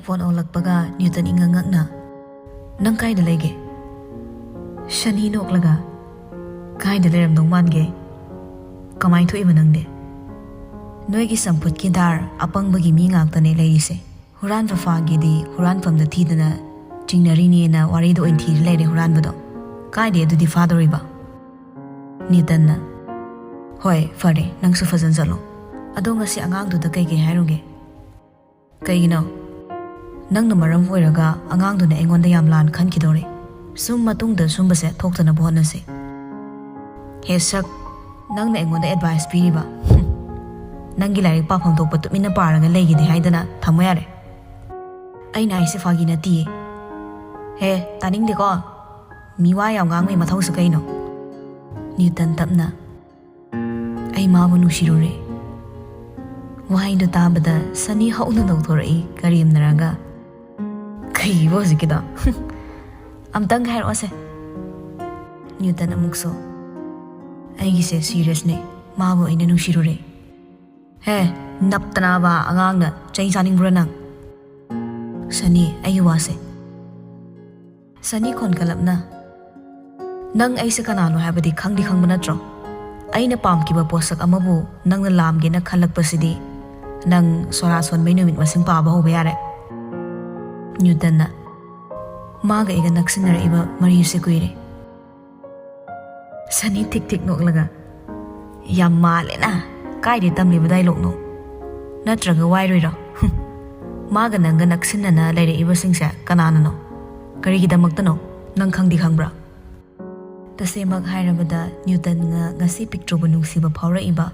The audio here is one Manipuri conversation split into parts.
phone olakpaga Newton ingangakna nang kaida lege Shani noklaga kaida leram dong mange kamai thui manangde noigi samput ki dar apang bagi mi ngaktane leise huran rafagi di huran pam da thidana jingnari ni na wari do inthi lere huran bado kaide du di father ba Newton na hoi fare nang su fazan zalo adonga si angang du da kai ge hairuge kai no nang na maram oiraga angang du na engon da yam lan khan ki dore sum matung da sum base thoktana bhona se he sak nang na engon da advice piri ba nang gi lai pa phang tok pa tumina paraga leigi di haidana thamo yare ai nai se fagi na ti he taning de ko miwa yaw ngang mai mathau su kai no Newton tapna ai ma bu nushirure wai do tabada sani hauna do thorai karim naraga kai bo zikida am tang hair ose Newton amukso ai gi se serious ne ma bu ina nushirure he naptana ba angang na chai saning buranang sani ai wase sani khon kalapna nang ai se kanano habadi khangdi khangba natro aina pamkiba posak amabu nangna lamge na khalakpasidi nang sora son mai numit masing pa ba ho yare Newton na maga iga naksinara iba mari se kuire sani tik tik noklaga yam male na kaide tamli badai lokno natraga wairoi ro maga nanga naksinana leire iba singsa kanana no kari gidamakta no nang khangdi khangbra tasemak hairabada Newton nga ngasi picture bu nungsiba phawra iba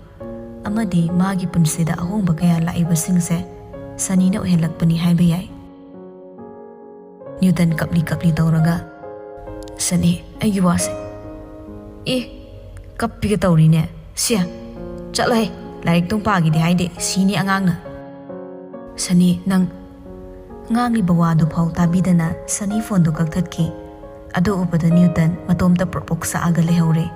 amadi magi punsida ahongba kaya laiba singse sanina ohelakpani haiba yai Newton kapli tawraga sani aigi wase kappi ga tawri ne sia chalo he laik tung pagi di haide sini angangna sani nang ngangi bawadu phau tabidana sani phone du kakthatki ado upada Newton matomta propok sa aga lehore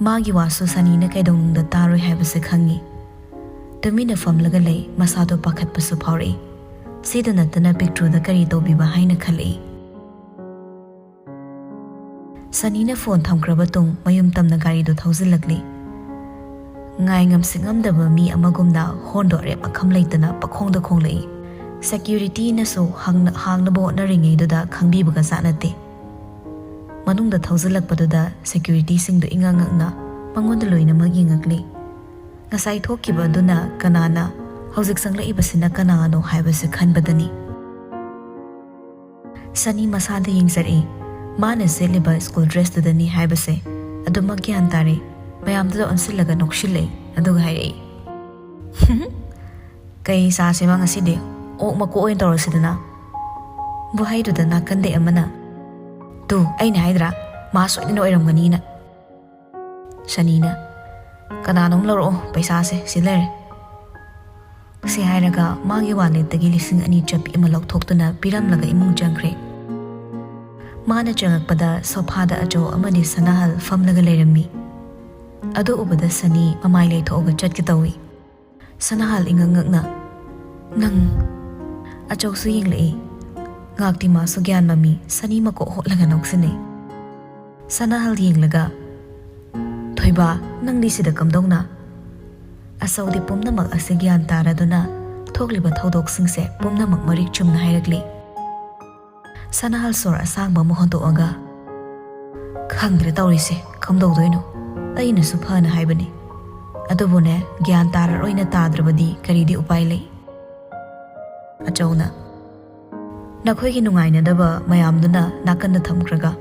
magi wasu sani na kaidong da taroi haibase khangi tamina famlaga lei masado pakhat pasu phawri sidana tana picture da kari to biba haina khali sani na phone thamkraba tung mayum tamna gari do thausilakli ngai ngam singam da ba mi amagumda hondo re makham leitana pakhong da khong lei security na so hangna bo na ringi do da khangbi baga sanate manung da thausilakpadu security sing do ingangakna pangon da loina magi ngakli ngasai thokkiba duna kanana hauzik sanglai basina kanano haibase khanbadani sani masada yingzari mana seliba school dress da ni haibase aduma gyan tare mayam da onsilaga nokshile aduga hairei kai sa se mang aside ok mako oin torosidana bu haidu da nakande amana tu aina haidra ma soidino iramgani na sanina kananom laro paisa se silere si hairaga magi wale tagi lising ani chapi ima lokthokna piram laga imung jangkre mana changakpada sophada ajo amani sanahal famlaga lerami ado ubada sani mamai lei thoga chatki tawi sanahal ingangakna nang ajo su yinglei ngakti ma su gyan mami sani mako hotlaga noksine sanahal yinglaga thoiba nangdi sida kamdongna asaudi pumnamak ase gyan taraduna thokliba thodok singse pumnamak marik chumna hairakli sanahal sor asangba mohonto aga khangdre tawrise kamdogdoino aina su phana haibani adubune gyan tararoina tadrabadi karidi upai lei achawna nakhoi nungaina daba mayamduna nakanda thamkraga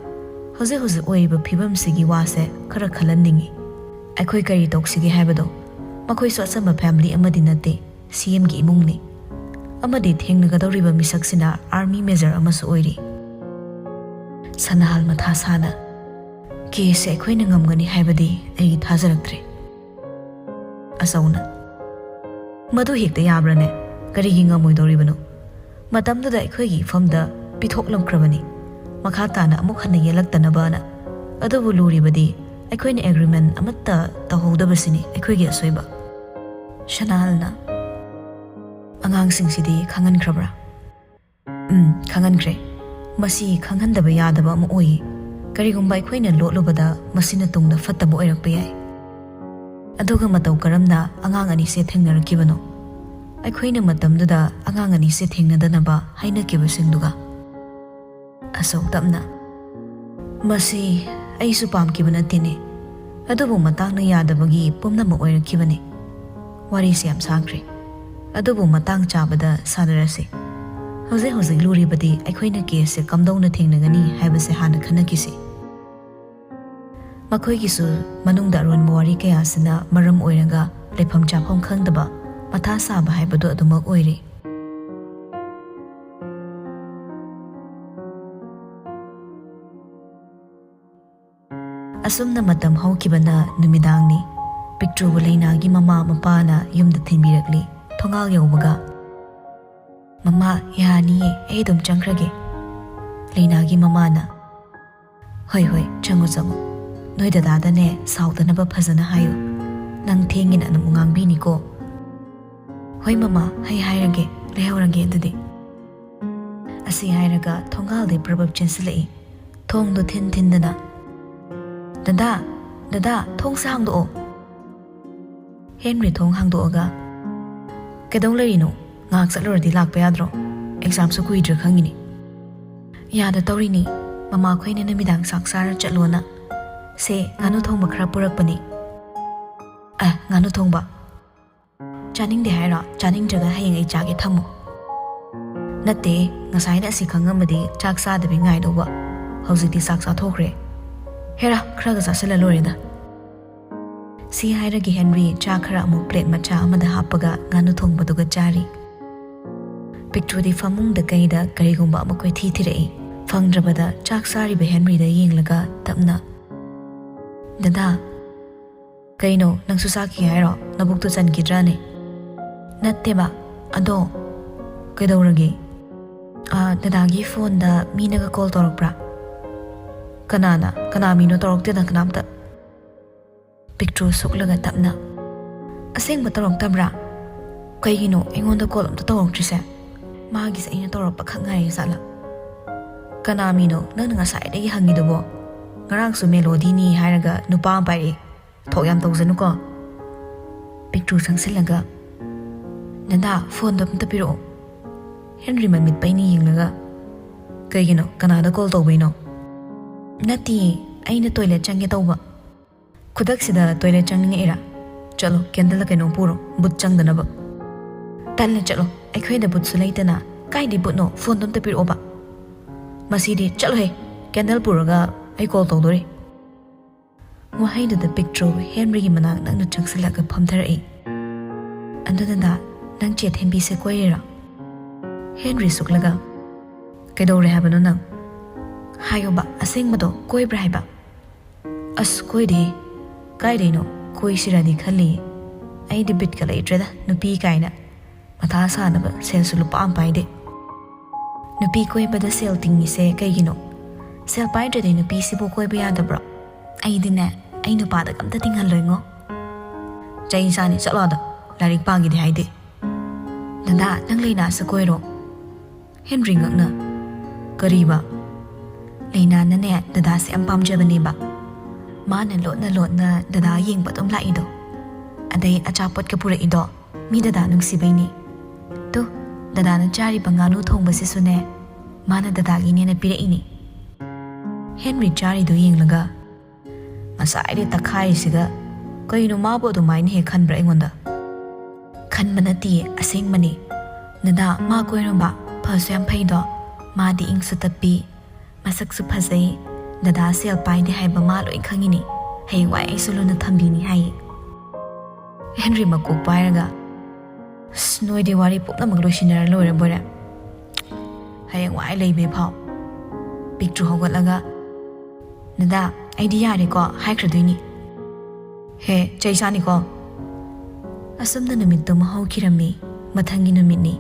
hoze oiba phibam sigi wase khara khalanningi akhoi kari toksigi haibado makhoi so asama family amadi nate CM gi imungni amadi thengnaga dawriba misaksina army major amasu oiri sanahal matha sana kese akhoi ngamgani haibadi ai thajaraktre asauna madu hekta yabrane kari gi ngamoi dawribano matamda akhoi famda pithoklamkrabani makha tana amuk hana yelaktanabana adubu luribadi akhoi agreement amatta tahodabasini akhoi gi asoiba Shanalna angang sing sidi khangan krabra ꯈꯪꯍꯟꯈ꯭ꯔꯦ ꯃꯁꯤ ꯈꯪꯍꯟꯗꯕ ꯌꯥꯗꯕ ꯑꯃ ꯑꯣꯏꯌꯦ ꯀꯔꯤꯒꯨꯝꯕ ꯑꯩꯈꯣꯏꯅ ꯂꯣꯠꯂꯨꯕꯗ ꯃꯁꯤꯅ ꯇꯨꯡꯗ ꯐꯠꯇꯕ ꯑꯣꯏꯔꯛꯄ ꯌꯥꯏ ꯑꯗꯨꯒ ꯃꯇꯧ ꯀꯔꯝꯅ ꯑꯉꯥꯡ ꯑꯅꯤꯁꯦ ꯊꯦꯡꯅꯔꯛꯈꯤꯕꯅꯣ ꯑꯩꯈꯣꯏꯅ ꯃꯇꯝꯗꯨꯗ ꯑꯉꯥꯡ ꯑꯅꯤꯁꯦ ꯊꯦꯡꯅꯗꯅꯕ ꯍꯥꯏꯅꯈꯤꯕꯁꯤꯡꯗꯨꯒ ꯑꯁꯣꯛ ꯇꯞꯅ ꯃꯁꯤ ꯑꯩꯁꯨ ꯄꯥꯝꯈꯤꯕ ꯅꯠꯇꯦꯅꯦ ꯑꯗꯨꯕꯨ ꯃꯇꯥꯡꯅ ꯌꯥꯗꯕꯒꯤ ꯄꯨꯝꯅꯃꯛ ꯑꯣꯏꯔꯛꯈꯤꯕꯅꯤ ꯋꯥꯔꯤꯁꯦ ꯌꯥꯝ ꯁꯥꯡꯈ꯭ꯔꯦ ꯑꯗꯨꯕꯨ ꯃꯇꯥꯡ ꯆꯥꯕꯗ ꯁꯥꯟꯅꯔꯁꯤ ꯍꯧꯖꯤꯛ ꯂꯨꯔꯤꯕꯗꯤ ꯑꯩꯈꯣꯏꯅ ꯀꯦꯁꯁꯦ ꯀꯝꯗꯧꯅ ꯊꯦꯡꯅꯒꯅꯤ ꯍꯥꯏꯕꯁꯦ ꯍꯥꯟꯅ ꯈꯟꯅꯈꯤꯁꯤ ꯃꯈꯣꯏꯒꯤꯁꯨ ꯃꯅꯨꯡꯗ ꯑꯔꯣꯟꯕ ꯋꯥꯔꯤ ꯀꯌꯥꯁꯤꯅ ꯃꯔꯝ ꯑꯣꯏꯔꯒ ꯂꯩꯐꯝ ꯆꯥꯐꯝ ꯈꯪꯗꯕ ꯃꯊꯥ ꯁꯥꯕ ꯍꯥꯏꯕꯗꯨ ꯑꯗꯨꯃꯛ ꯑꯣꯏꯔꯤ ꯑꯁꯨꯝꯅ ꯃꯇꯝ ꯍꯧꯈꯤꯕꯅ ꯅꯨꯃꯤꯗꯥꯡꯅꯤ ꯄꯤꯛꯇ꯭ꯔꯨꯕ ꯂꯩꯅꯥꯒꯤ ꯃꯃꯥ ꯃꯄꯥꯅ ꯌꯨꯝꯗ ꯊꯤꯟꯕꯤꯔꯛꯂꯤ ꯊꯣꯡꯒꯥꯜ ꯌꯧꯕꯒ ꯃꯃꯥ ꯌꯥꯅꯤꯌꯦ ꯑꯩ ꯑꯗꯨꯝ ꯆꯪꯈ꯭ꯔꯒꯦ ꯂꯩꯅꯥꯒꯤ ꯃꯃꯥꯅ ꯍꯣꯏ ꯆꯪꯉꯨ ꯅꯣꯏ ꯗꯗꯥꯗꯅꯦ ꯁꯥꯎꯗꯅꯕ ꯐꯖꯅ ꯍꯥꯏꯌꯨ ꯅꯪ ꯊꯦꯡꯉꯦꯅ ꯑꯗꯨꯝ ꯉꯥꯡꯕꯤꯅꯤꯀꯣ ꯍꯣꯏ ꯃꯃꯥ ꯍꯥꯏꯔꯒꯦ ꯂꯩꯍꯧꯔꯒꯦ ꯑꯗꯨꯗꯤ ꯑꯁꯤ ꯍꯥꯏꯔꯒ ꯊꯣꯡꯒꯥꯜꯗꯩ ꯄ꯭ꯔꯕꯛ ꯆꯦꯟꯁꯤꯜꯂꯛꯏ ꯊꯣꯡꯗꯣ ꯊꯤꯟꯗꯅ ꯗꯗꯥ ꯊꯣꯡꯁꯦ ꯍꯥꯡꯗꯣꯛꯑꯣ ꯍꯦꯟꯔꯤ ꯊꯣꯡ ꯍꯥꯡꯗꯣꯛꯑꯒ ꯀꯩꯗꯧ ꯂꯩꯔꯤꯅꯣ ꯉꯥꯏꯍꯥꯛ ꯆꯠꯂꯨꯔꯗꯤ ꯂꯥꯛꯄ ꯌꯥꯗ꯭ꯔꯣ ꯑꯦꯛꯖꯥꯝꯁꯨ ꯀꯨꯏꯗ꯭ꯔꯦ ꯈꯪꯉꯤꯅꯤ ꯌꯥꯗ ꯇꯧꯔꯤꯅꯤ ꯃꯃꯥꯈꯣꯏꯅ ꯅꯨꯃꯤꯗꯥꯡ ꯆꯥꯛ ꯆꯥꯔ ꯆꯠꯂꯣꯅ ꯁꯦ ꯉꯥꯅꯨ ꯊꯣꯡꯕ ꯈꯔ ꯄꯨꯔꯛꯄꯅꯤ ꯉꯥꯅꯨ ꯊꯣꯡꯕ ꯆꯥꯅꯤꯡꯗꯦ ꯍꯥꯏꯔꯣ ꯆꯥꯅꯤꯡꯗ꯭ꯔꯒ ꯍꯌꯦꯡ ꯑꯩ ꯆꯥꯒꯦ ꯊꯝꯃꯨ ꯅꯠꯇꯦ ꯉꯁꯥꯏꯅ ꯑꯁꯤ ꯈꯪꯉꯝꯃꯗꯤ ꯆꯥꯛ ꯆꯥꯗꯕꯤ ꯉꯥꯏꯗꯧꯕ ꯍꯧꯖꯤꯛꯇꯤ ꯆꯥꯛ ꯆꯥꯊꯣꯛꯈ꯭ꯔꯦ ꯍꯦꯔꯥ ꯈꯔꯒ ꯆꯥꯁꯤꯜꯂ ꯂꯣꯏꯔꯦꯗ ꯁꯤ ꯍꯥꯏꯔꯒ ꯍꯦꯟꯔꯤ ꯆꯥ ꯈꯔ ꯑꯃꯨꯛ ꯄ꯭ꯂꯦꯠ ꯃꯆꯥ ꯑꯃꯗ ꯍꯥꯞꯄꯒ ꯉꯥꯅꯨ ꯊꯣꯡꯕꯗꯨꯒ ꯆꯥꯔꯤ ꯄꯤꯛꯇ꯭ꯔꯨꯗꯤ ꯐꯃꯨꯡꯗ ꯀꯩꯗ ꯀꯔꯤꯒꯨꯝꯕ ꯑꯃ ꯀꯣꯏꯊꯤ ꯊꯤꯔꯛꯏ ꯐꯪꯗ꯭ꯔꯕꯗ ꯆꯥꯛ ꯆꯥꯔꯤꯕ ꯍꯦꯟꯔꯤꯗ ꯌꯦꯡꯂꯒ ꯇꯞꯅ ꯗꯗꯥ ꯀꯩꯅꯣ ꯅꯪꯁꯨ ꯆꯥꯈꯤ ꯍꯥꯏꯔꯣ ꯅꯕꯨꯛꯇꯨ ꯆꯟꯈꯤꯗ꯭ꯔꯥꯅꯦ ꯅꯠꯇꯦꯕ ꯑꯗꯣ ꯀꯩꯗꯧꯔꯒꯦ ꯗꯗꯥꯒꯤ ꯐꯣꯟꯗ ꯃꯤꯅꯒ ꯀꯣꯜ ꯇꯧꯔꯛꯄ꯭ꯔꯥ ꯀꯅꯥ ꯃꯤꯅꯣ ꯇꯧꯔꯛꯇꯦꯗ ꯀꯅꯥꯝꯇ ꯄꯤꯛꯇ꯭ꯔꯨ ꯁꯨꯛꯂꯒ ꯇꯞꯅ ꯑꯁꯦꯡꯕ ꯇꯧꯔꯛꯇꯕ꯭ꯔꯥ ꯀꯩꯒꯤꯅꯣ ꯑꯩꯉꯣꯟꯗ ꯀꯣꯜ ꯑꯝꯇ ꯇꯧꯔꯛꯇ꯭ꯔꯤꯁꯦ ꯃꯥꯒꯤꯁꯦ ꯑꯩꯅ ꯇꯧꯔꯛꯄ ꯈꯛ ꯉꯥꯏꯔꯤ ꯖꯥꯠꯂꯥ ꯀꯅꯥ ꯃꯤꯅꯣ ꯅꯪꯅ ꯉꯁꯥꯏꯗꯒꯤ ꯍꯪꯉꯤꯗꯨꯕꯣ ꯉꯔꯥꯡꯁꯨ ꯃꯦꯂꯣꯗꯤꯅꯤ ꯍꯥꯏꯔꯒ ꯅꯨꯄꯥ ꯑꯃ ꯄꯥꯏꯔꯛꯏ ꯊꯣꯛ ꯌꯥꯝ ꯇꯧꯖꯅꯨꯀꯣ ꯄꯤꯛꯇ꯭ꯔꯨ ꯆꯪꯁꯤꯜꯂꯒ ꯗꯗꯥ ꯐꯣꯟꯗꯣ ꯑꯝꯇ ꯄꯤꯔꯛꯑꯣ ꯍꯦꯟꯔꯤ ꯃꯃꯤꯠ ꯄꯩꯅ ꯌꯦꯡꯂꯒ ꯀꯩꯒꯤꯅꯣ ꯀꯅꯥꯗ ꯀꯣꯜ ꯇꯧꯕꯩꯅꯣ ꯅꯠꯇꯤꯌꯦ ꯑꯩꯅ ꯇꯣꯏꯂꯦꯠ ꯆꯪꯒꯦ ꯇꯧꯕ ꯈꯨꯗꯛꯁꯤꯗ ꯇꯣꯏꯂꯦꯠ ꯆꯪꯅꯤꯡꯉꯛꯏꯔꯥ ꯆꯠꯂꯣ ꯀꯦꯟꯗꯜꯗ ꯀꯩꯅꯣꯝ ꯄꯨꯔꯣ ꯕꯨꯠ ꯆꯪꯗꯅꯕ ꯇꯜꯂꯦ ꯆꯠꯂꯣ ꯑꯩꯈꯣꯏꯗ ꯕꯨꯠꯁꯨ ꯂꯩꯇꯅ ꯀꯥꯏꯗꯩ ꯕꯨꯠꯅꯣ ꯐꯣꯟꯗꯣ ꯑꯝꯇ ꯄꯤꯔꯛꯑꯣꯕ ꯃꯁꯤꯗꯤ ꯆꯠꯂꯣꯍꯦ ꯀꯦꯟꯗꯜ ꯄꯨꯔꯒ ꯑꯩ ꯀꯣꯜ ꯇꯧꯗꯣꯔꯤ ꯋꯥꯍꯩꯗꯨꯗ ꯄꯤꯛꯇ꯭ꯔꯨ ꯍꯦꯟꯔꯤꯒꯤ ꯃꯅꯥꯛ ꯅꯛꯅ ꯆꯪꯁꯤꯜꯂꯒ ꯐꯝꯊꯔꯛꯏ ꯑꯗꯨꯗꯅ ꯅꯪ ꯆꯦꯠ ꯍꯦꯟꯕꯤꯁꯦ ꯀꯣꯏꯔꯤꯔꯣ ꯍꯦꯟꯔꯤ ꯁꯨꯛꯂꯒ ꯀꯩꯗꯧꯔꯦ ꯍꯥꯏꯕꯅꯣ ꯅꯪ ꯍꯥꯏꯌꯣꯕ ꯑꯁꯦꯡꯕꯗꯣ ꯀꯣꯏꯕ꯭ꯔꯥ ꯍꯥꯏꯕ ꯑꯁ ꯀꯣꯏꯗꯦ ꯀꯥꯏꯗꯩꯅꯣ ꯀꯣꯏꯁꯤꯔꯗꯤ ꯈꯜꯂꯤ ꯑꯩꯗꯤ ꯕꯤꯠꯀ ꯂꯩꯇ꯭ꯔꯦꯗ ꯅꯨꯄꯤ ꯀꯥꯏꯅ ꯃꯊꯥ ꯁꯥꯅꯕ ꯁꯦꯜꯁꯨ ꯂꯨꯄꯥ ꯑꯃ ꯄꯥꯏꯗꯦ ꯅꯨꯄꯤ ꯀꯣꯏꯕꯗ ꯁꯦꯜ ꯇꯤꯡꯉꯤꯁꯦ ꯀꯩꯒꯤꯅꯣ ꯁꯦꯜ ꯄꯥꯏꯗ꯭ꯔꯗꯤ ꯅꯨꯄꯤꯁꯤꯕꯨ ꯀꯣꯏꯕ ꯌꯥꯗꯕ꯭ꯔꯣ ꯑꯩꯗꯤꯅꯦ ꯑꯩ ꯅꯨꯄꯥꯗ ꯑꯝꯇ ꯇꯤꯡꯍꯜꯂꯣꯏꯉꯣ ꯆꯩ ꯆꯥꯅꯤ ꯆꯠꯂꯣꯗ ꯂꯥꯏꯔꯤꯛ ꯄꯥꯒꯤꯗꯤ ꯍꯥꯏꯗꯦ ꯗꯗꯥ ꯅꯪ ꯂꯩꯅꯥꯁꯦ ꯀꯣꯏꯔꯣ ꯍꯦꯟꯔꯤ ꯉꯛꯅ ꯀꯔꯤꯕ ꯂꯩꯅꯥꯅꯅꯦ ꯗꯗꯥꯁꯦ ꯌꯥꯝ ꯄꯥꯝꯖꯕꯅꯦꯕ ꯃꯥꯅ ꯂꯣꯠꯅ ꯗꯗꯥ ꯌꯦꯡꯕ ꯑꯗꯨꯝ ꯂꯥꯛꯏꯗꯣ ꯑꯗꯩ ꯑꯆꯥꯄꯣꯠꯀ ꯄꯨꯔꯛꯏꯗꯣ ꯃꯤ ꯗꯗꯥ ꯅꯨꯡꯁꯤꯕꯩꯅꯤ ꯇꯨ ꯗꯗꯥꯅ ꯆꯥꯔꯤꯕ ꯉꯥꯅꯨ ꯊꯣꯡꯕꯁꯤꯁꯨꯅꯦ ꯃꯥꯅ ꯗꯗꯥꯒꯤꯅꯦꯅ ꯄꯤꯔꯛꯏꯅꯤ ꯍꯦꯟꯔꯤ ꯆꯥꯔꯤꯗꯣ ꯌꯦꯡꯂꯒ ꯉꯁꯥꯏꯗꯩ ꯇꯛꯈꯥꯏꯔꯤꯁꯤꯒ ꯀꯩꯅꯣ ꯃꯥꯕꯨ ꯑꯗꯨꯃꯥꯏꯅ ꯍꯦꯛ ꯈꯟꯕ꯭ꯔꯥ ꯑꯩꯉꯣꯟꯗ ꯈꯟꯕ ꯅꯠꯇꯤꯌꯦ ꯑꯁꯦꯡꯕꯅꯤ ꯗꯗꯥ ꯃꯥ ꯀꯣꯏꯔꯝꯕ ꯐꯁꯨ ꯌꯥꯝ ꯐꯩꯗꯣ ꯃꯥꯗꯤ ꯏꯪꯁꯨ ꯇꯞꯄꯤ ꯃꯁꯛꯁꯨ ꯐꯖꯩ ꯗꯗꯥ ꯁꯦꯜ ꯄꯥꯏꯗꯦ ꯍꯥꯏꯕ ꯃꯥ ꯂꯣꯏ ꯈꯪꯉꯤꯅꯤ ꯍꯌꯦꯡꯋꯥꯏ ꯑꯩꯁꯨ ꯂꯨꯅ ꯊꯝꯕꯤꯅꯤ ꯍꯥꯏꯌꯦ ꯍꯦꯟꯔꯤ ꯃꯀꯣꯛ ꯄꯥꯏꯔꯒ ꯅꯣꯏꯗꯤ ꯋꯥꯔꯤ ꯄꯨꯝꯅꯃꯛ ꯂꯣꯏꯁꯤꯟꯅꯔ ꯂꯣꯏꯔ ꯕꯣꯏꯔꯦ ꯍꯌꯦꯡꯋꯥꯏ ꯂꯩꯕꯩ ꯐꯥꯎ ꯄꯤꯛꯇ꯭ꯔꯨ ꯍꯧꯒꯠꯂꯒ ꯗꯗꯥ ꯑꯩꯗꯤ ꯌꯥꯔꯦꯀꯣ ꯍꯥꯏꯈ꯭ꯔꯗꯣꯏꯅꯤ ꯍꯦ ꯆꯩ ꯆꯥꯅꯤꯀꯣ ꯑꯁꯨꯝꯅ ꯅꯨꯃꯤꯠꯇꯨꯃ ꯍꯧꯈꯤꯔꯝꯃꯤ ꯃꯊꯪꯒꯤ ꯅꯨꯃꯤꯠꯅꯤ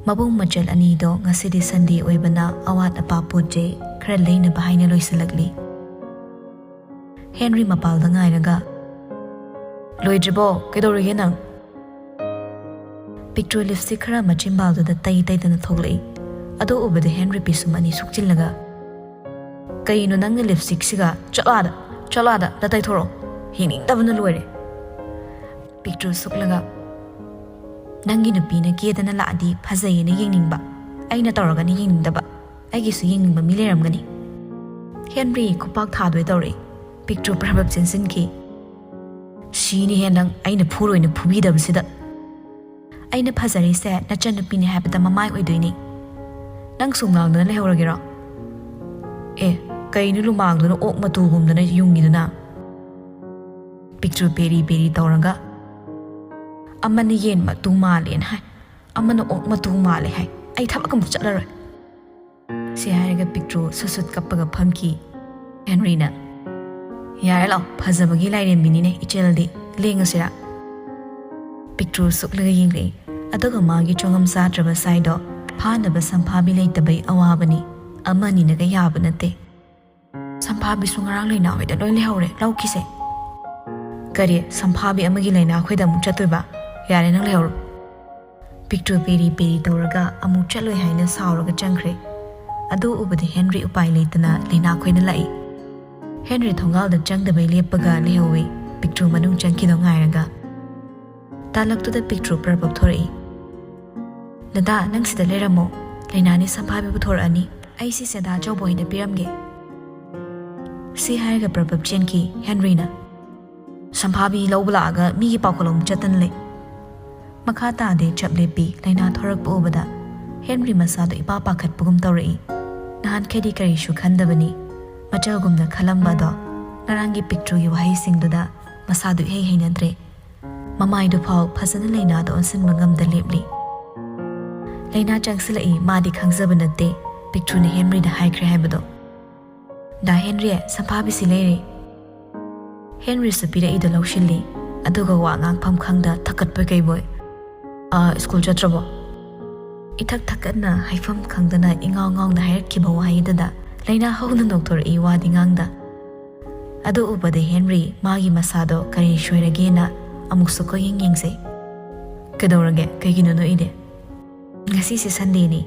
ꯃꯕꯨꯡ ꯃꯆꯜ ꯑꯅꯤꯗꯣ ꯉꯁꯤꯗꯤ ꯁꯟꯗꯦ ꯑꯣꯏꯕꯅ ꯑꯋꯥꯠ ꯑꯄꯥ ꯄꯣꯠ ꯆꯩ ꯈꯔ ꯂꯩꯅꯕ ꯍꯥꯏꯅ ꯂꯣꯏꯁꯤꯜꯂꯛꯂꯤ ꯍꯦꯟꯔꯤ ꯃꯄꯥꯜꯗ ꯉꯥꯏꯔꯒ ꯂꯣꯏꯗ꯭ꯔꯤꯕꯣ ꯀꯩꯗꯧꯔꯤꯒꯦ ꯅꯪ Picture lipstick khara machimbalduda tai-taidana thoglai. Ado ubada Henry pisum ani sukchillaga. Kaino nangna lipstick siga chalada datai thoro. Hiningdabana loire. Picture suklaga. Nangi nupina kedana laadi phazayena yengningba. Aina tawragani yengningdaba. Aigisu yengningba mi leramgani. Henry kupak thadoi tawri. Picture prabab chinsinki. Shini henang aina phuroina phubidabsida. Aina phazari se nachan nupini habita mamai oidoini. Nang sumlangdana lehoragera. Kainu lumangdana ok matugumdana yungiduna. Picture peri tawraga. Amana yen matu malen hai. Amana ok matu male hai. Ai thabakam chatlaroi. Si haiga picture susut kappaga phamki. Henry na. Yare lau phazabagi lairembini ne icheldi lengasira. Picture suklaga yingri. Aduga magi chongam satraba saido phanaba samphabi leitabai awabani. Amani naga yaba nate. Samphabi sungarang leina hoida loi lehore laukise. Kari samphabi amagi leina khoida mu chatoiba. Yare nang lehor. Picture peri tawraga amu chaloi haina sauraga changkhre. Adu ubadi Henry upai leitana leina khoina lai. Henry thongal da changdabai lepaga lehowi. Picture manung changkido ngairaga. Talaktuda picture prabab thorai. Lada nang sida leramo leinani samphabi bu thorani. Ai si seda jawboi na piramge. Si haiga prabab chenki Henry na. Samphabi lawbalaga mi gi paukolom chatan le. Makha ta de chaplepi leina thorak bu obada. Henry masado ipa pakhat pugum tawrai. Nahan khedi kari shu khandabani. Machalgumna khalamba do. Narangi picture gi wahai singduda masado hei nadre. Mamai du phau phasana leina do onsin mangam da lepli. Leina changsilai madi khangzabanate. Picture ni Henry da haikre haibado. Da Henry samphabi silere. Henry sapira ida lawshilli. Aduga wa ngang pham khangda thakat pa kai boy. School chatrabo. Ithak thakatna haifam khangdana ingaw ngaw na hairakkiba wahidada. Leina hawna doktor I wadi ngangda. Adu ubade Henry magi masado kari shoiragena amukso ko yingse. Kadawrage kaigino no ide. Ngasi si Sunday ni.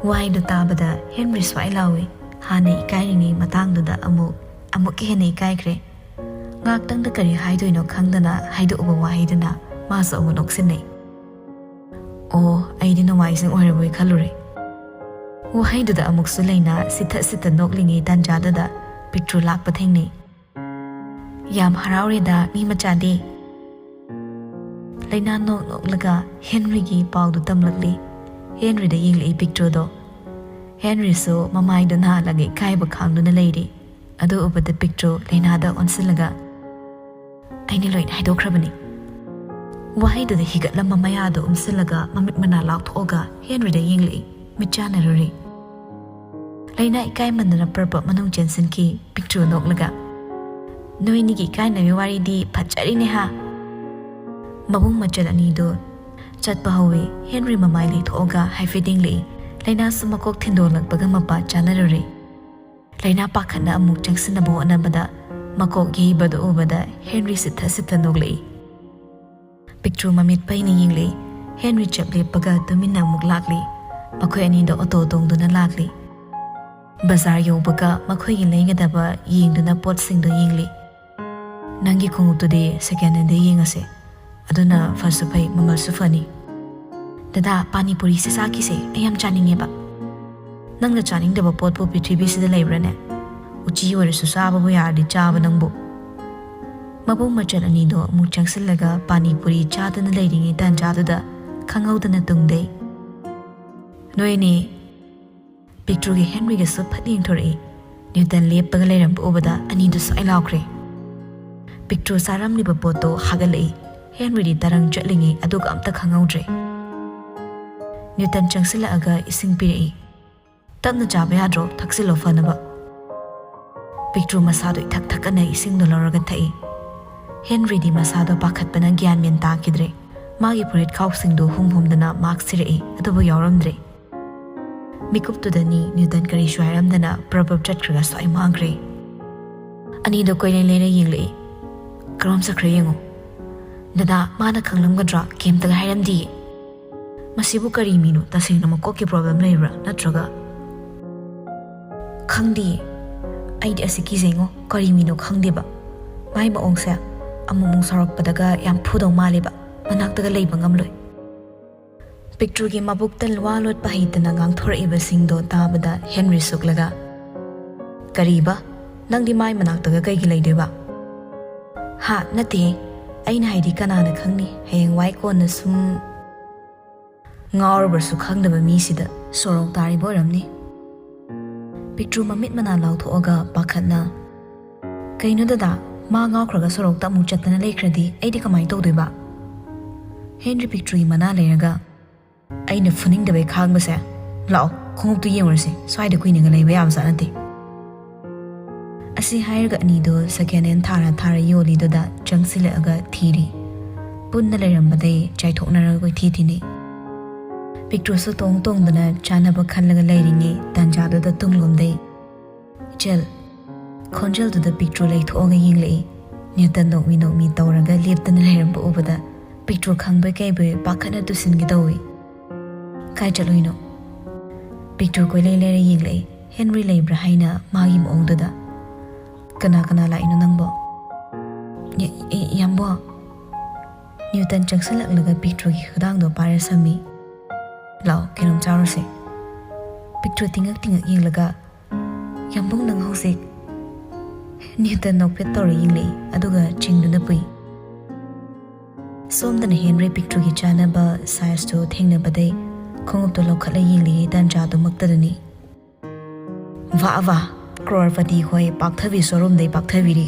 Why do tabada Henry swai lawi hane ikairingi matangduda amuk hene ikaikre ngaktang da kari haidoino khangdana haido uba wahidana masa uba noksinai aidi no waising oiraboi khalure wahaiduda amuk sulaina sitha noklingi danjadada picture lakpa thengnei yam haraure da mi machade leina noklaga Henry gi pawdu tamlakli Henry da yingli picture do. Henry so mamai do na lagi kai ba khang do na lady. Ado over the picture leina da onsilaga. Aini loin haido khrabani. Wahai do the higat lam mamaya do umsilaga mamit mana lauk thoga Henry da yingli michana ruri. Leina ikai mandana purple manung jensen ki picture noklaga. Noi ni gi kai na wari di phachari ne ha. Mabung machalani do Chatpa hawi Henry mamai li thoga haifiding li leina sumakok thindolak baga mapa chanarure leina pakhana amuk changsinabo anabada makok gi badu obada Henry sitha nogli picture mamit paini yingli Henry chaple paga tumina muk lakli makhoi ani do auto dongduna lakli bazar yo baga makhoi gi lengadaba yingduna pot singdo yingli nangi khongutu de second hand de yingase aduna fasupai mamal sufani Dada pani puri se saki se ayam chaninge ba nangna chaning daba pot po prithibi sida leibrane uchi wari su saba bu yardi chaba nangbu mabung machal ani do mu changsillaga pani puri chadana leiringe tan chaduda khangaudana tungde noine picture ge Henry ge sap phading thori Newton leppaga leiram obada ani du sai laukre picture saram ni ba poto hagalei Henry di tarang chatlinge aduga amta khangaudre Newton changsila aga ising piri. Tamna chaba yadro thaksilo fanaba. Picture masado thakana ising dolaraga thai. Henry di masado pakhat pana gyan men ta kidre. Magi purit khawsing do humdana mark sirei adobo yawramdre. Mikup to dani Newton kari shwairamdana probab chatkraga sai mangre. Ani do koile lere yingli. Krom sakre yengo. Dada mana khanglam gadra kem taga hairam di. ꯃꯁꯤꯕꯨ ꯀꯔꯤ ꯃꯤꯅꯣ ꯇꯁꯦꯡꯅ ꯃꯀꯣꯛꯀꯤ ꯄ꯭ꯔꯣꯕ꯭ꯂꯦꯝ ꯂꯩꯕ꯭ꯔꯥ ꯅꯠꯇ꯭ꯔꯒ ꯈꯪꯗꯤꯌꯦ ꯑꯩꯗꯤ ꯑꯁꯤ ꯀꯤꯖꯩꯉꯣ ꯀꯔꯤ ꯃꯤꯅꯣ ꯈꯪꯗꯦꯕ ꯃꯥꯏ ꯃꯑꯣꯡꯁꯦ ꯑꯃꯨꯛ ꯁꯥꯎꯔꯛꯄꯗꯒ ꯌꯥꯝ ꯐꯨꯗꯧ ꯃꯥꯜꯂꯦꯕ ꯃꯅꯥꯛꯇꯒ ꯂꯩꯕ ꯉꯝꯂꯣꯏ ꯄꯤꯛꯇ꯭ꯔꯨꯒꯤ ꯃꯕꯨꯛꯇ ꯋꯥ ꯂꯣꯠꯄ ꯍꯩꯇꯅ ꯉꯥꯡꯊꯣꯔꯛꯏꯕꯁꯤꯡꯗꯣ ꯇꯥꯕꯗ ꯍꯦꯟꯔꯤ ꯁꯨꯛꯂꯒ ꯀꯔꯤꯕ ꯅꯪꯗꯤ ꯃꯥꯏ ꯃꯅꯥꯛꯇꯒ ꯀꯩꯒꯤ ꯂꯩꯗꯣꯏꯕ ꯍꯥ ꯅꯠꯇꯦ ꯑꯩꯅ ꯍꯥꯏꯗꯤ ꯀꯅꯥꯅ ꯈꯪꯅꯤ ꯍꯌꯦꯡꯋꯥꯏ ꯀꯣꯟꯅ ꯁꯨꯝ ꯉꯥꯎꯔꯕꯁꯨ ꯈꯪꯗꯕ ꯃꯤꯁꯤꯗ ꯁꯣꯔꯣꯛ ꯇꯥꯔꯤꯕ ꯑꯣꯏꯔꯝꯅꯤ ꯄꯤꯛꯇ꯭ꯔꯨ ꯃꯃꯤꯠ ꯃꯅꯥ ꯂꯥꯎꯊꯣꯛꯑꯒ ꯄꯥꯈꯠꯅ ꯀꯩꯅꯣ ꯗꯗꯥ ꯃꯥ ꯉꯥꯎꯈ꯭ꯔꯒ ꯁꯣꯔꯣꯛꯇ ꯑꯃꯨꯛ ꯆꯠꯇꯅ ꯂꯩꯈ꯭ꯔꯗꯤ ꯑꯩꯗꯤ ꯀꯃꯥꯏꯅ ꯇꯧꯗꯣꯏꯕ ꯍꯦꯟꯔꯤ ꯄꯤꯛꯇ꯭ꯔꯨꯒꯤ ꯃꯅꯥ ꯂꯩꯔꯒ ꯑꯩꯅ ꯐꯨꯅꯤꯡꯗꯕꯩ ꯈꯥꯡꯕꯁꯦ ꯂꯥꯛꯑꯣ ꯈꯣꯡꯎꯞꯇꯨ ꯌꯦꯡꯉꯨꯔꯁꯤ ꯁ꯭ꯋꯥꯏꯗ ꯀꯨꯏꯅꯒ ꯂꯩꯕ ꯌꯥꯕꯖꯥꯠ ꯅꯠꯇꯦ ꯑꯁꯤ ꯍꯥꯏꯔꯒ ꯑꯅꯤꯗꯣ ꯁꯦꯀꯦꯟ ꯍꯦꯟ ꯊꯥꯔ ꯌꯣꯜꯂꯤꯗꯨꯗ ꯆꯪꯁꯤꯜꯂꯛꯑꯒ ꯊꯤꯔꯤ ꯄꯨꯟꯅ ꯂꯩꯔꯝꯕꯗꯩ ꯆꯥꯏꯊꯣꯛꯅꯔꯒ ꯀꯣꯏꯊꯤ ꯊꯤꯅꯩ ꯄꯤꯛꯇ꯭ꯔꯨꯁꯨ ꯇꯣꯡꯗꯅ ꯆꯥꯅꯕ ꯈꯜꯂꯒ ꯂꯩꯔꯤꯉꯩ ꯇꯥꯟꯖꯥꯗꯨꯗ ꯇꯨꯡꯂꯣꯝꯗꯩ ꯏꯆꯦꯜ ꯈꯣꯟꯖꯦꯜꯗꯨꯗ ꯄꯤꯛꯇ꯭ꯔꯨ ꯂꯩꯊꯣꯛꯑꯒ ꯌꯦꯡꯂꯛꯏ ꯅ꯭ꯌꯨꯇꯟ ꯅꯣꯛꯃꯤ ꯇꯧꯔꯒ ꯂꯦꯞꯇꯅ ꯂꯩꯔꯝꯕ ꯎꯕꯗ ꯄꯤꯛꯇ꯭ꯔꯨ ꯈꯪꯕꯣꯏ ꯀꯩꯕꯣꯏ ꯄꯥꯈꯠꯅ ꯇꯨꯁꯤꯟꯒꯦ ꯇꯧꯏ ꯀꯥꯏ ꯆꯠꯂꯣꯏꯅꯣ ꯄꯤꯛꯇ꯭ꯔꯨ ꯀꯣꯏꯂꯩ ꯂꯩꯔ ꯌꯦꯡꯂꯛꯏ ꯍꯦꯟꯔꯤ ꯂꯩꯕ꯭ꯔꯥ ꯍꯥꯏꯅ ꯃꯥꯒꯤ ꯃꯑꯣꯡꯗꯨꯗ ꯀꯅꯥ ꯂꯥꯛꯏꯅꯣ ꯅꯪꯕꯣ ꯌꯥꯝꯕꯣ ꯅ꯭ꯌꯨꯇꯟ ꯆꯪꯁꯤꯜꯂꯛꯂꯒ ꯄꯤꯛꯇ꯭ꯔꯨꯒꯤ ꯈꯨꯗꯥꯡꯗꯣ ꯄꯥꯏꯔ ꯁꯝꯃꯤ ꯂꯥꯛꯑꯣ ꯀꯩꯅꯣꯝ ꯆꯥꯔꯨꯁꯦ ꯄꯤꯛꯇ꯭ꯔꯨ ꯇꯤꯡꯉꯛ ꯌꯦꯡꯂꯒ ꯌꯥꯝꯕꯨꯡ ꯅꯪ ꯍꯧꯖꯤꯛ ꯅ꯭ꯌꯨꯇꯟ ꯅꯣꯛꯐꯦꯠ ꯇꯧꯔ ꯌꯦꯡꯂꯛꯏ ꯑꯗꯨꯒ ꯆꯤꯡꯗꯨꯅ ꯄꯨꯏ ꯁꯣꯝꯗꯅ ꯍꯦꯟꯔꯤ ꯄꯤꯛꯇ꯭ꯔꯨꯒꯤ ꯆꯥꯅꯕ ꯁꯥꯏꯖꯇꯨ ꯊꯦꯡꯅꯕꯗꯩ ꯈꯣꯡꯎꯞꯇꯨ ꯂꯧꯈꯠꯂ ꯌꯦꯡꯂꯤꯉꯩ ꯇꯥꯟꯖꯥꯗꯨꯃꯛꯇꯗꯅꯤ ꯋꯥ ꯀ꯭ꯔꯣꯔꯄꯇꯤ ꯍꯣꯏ ꯄꯥꯛꯊꯕꯤ ꯁꯣꯔꯨꯝꯗꯩ ꯄꯥꯛꯊꯕꯤꯔꯤ